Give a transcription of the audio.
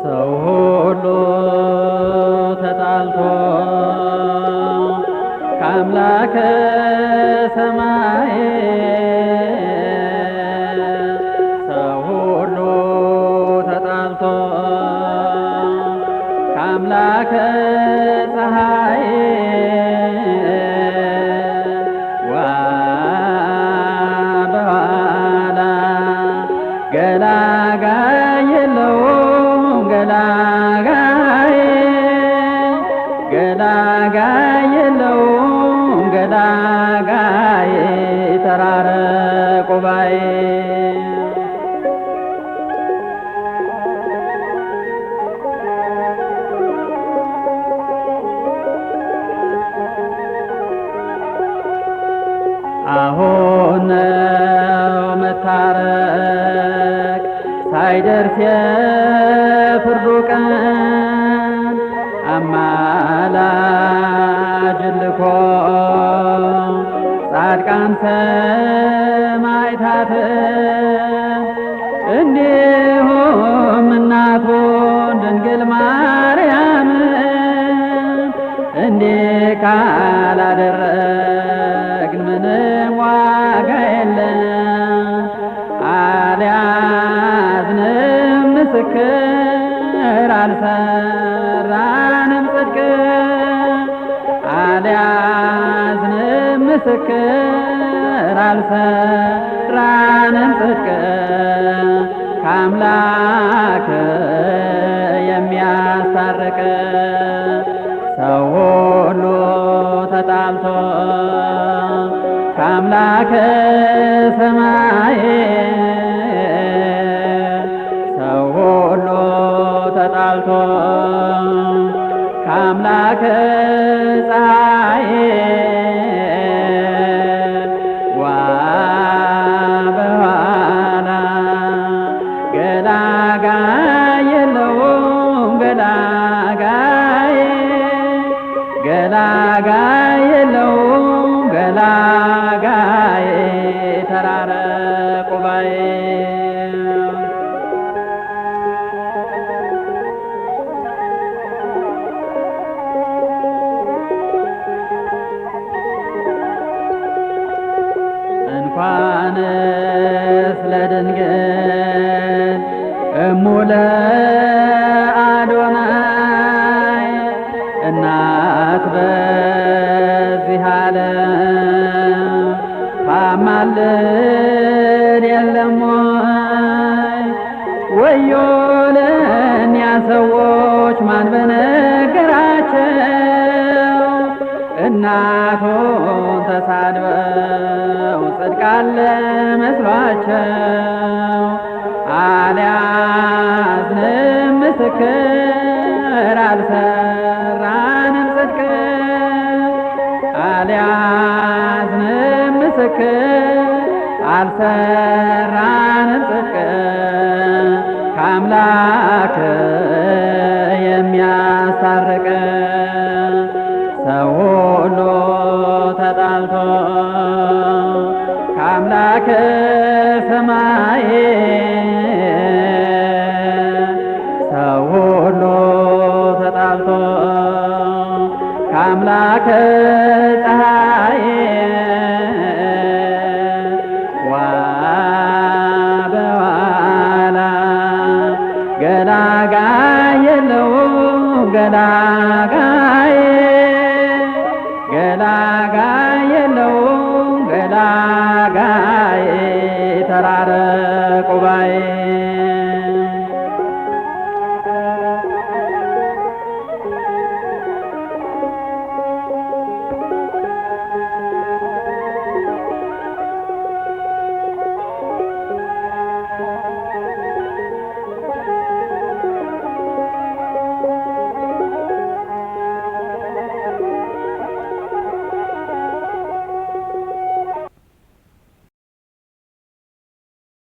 ሰው ሁሉ ተጣልቶ ከአምላከ ሰማይ ሰው ሁሉ ተጣልቶ ከአምላከ ፀሐይ ዋ በኋላ ገላጋይ የለውም ገላጋይ ገላጋይ የለውም ገላጋይ ተራረቁ ባይ አሁን ነው መታረቅ ሳይደርስ የፍርዱ ቀን አማላጅ ልኮ ጻድቃን ሰማዕታት እንዲሁም እናቱን ድንግል ማርያም እንዲህ ካላደረግን ምንም ዋጋ የለም። አልያዝንም ምስክር አልሰራንም ጽድቅ አልያዝንም ምስክር አልሰራንም ጽድቅ ከአምላክ የሚያስታርቅ ሰው ሁሉ ተጣልቶ ከአምላከ ሰማይ ሰው ሁሉ ተጣልቶ ከአምላከ ፀሐይ ዋ በኋላ ገላጋይ የለውም ገላጋይ ገላጋይ የለውም ገላጋይ ተራረቁ ባይ እንኳንስ ለድንግል እሙለ አዶናይ እናት በዚህ ዓለም ታማልድ የለም ወይ? ወዮ ለእኒያ ሰዎች ማን በነገራቸው እናቱን ተሳድበው ጽድቅ አለ መስሏቸው አልያዝንም ምስክር አልሰራንም ጽድቅ አልያዝንም ምስክር አልሰራንም ጽድቅ ከአምላክ የሚያስታርቅ ሰው ሁሉ ተጣልቶ ከአምላክ ሰማይ ሰው ሁሉ ተጣልቶ ከአምላክ ፀሐይ ዋ በኋላ ገላጋይ የለውም ገላጋይ ገላጋይ የለውም ገላጋይ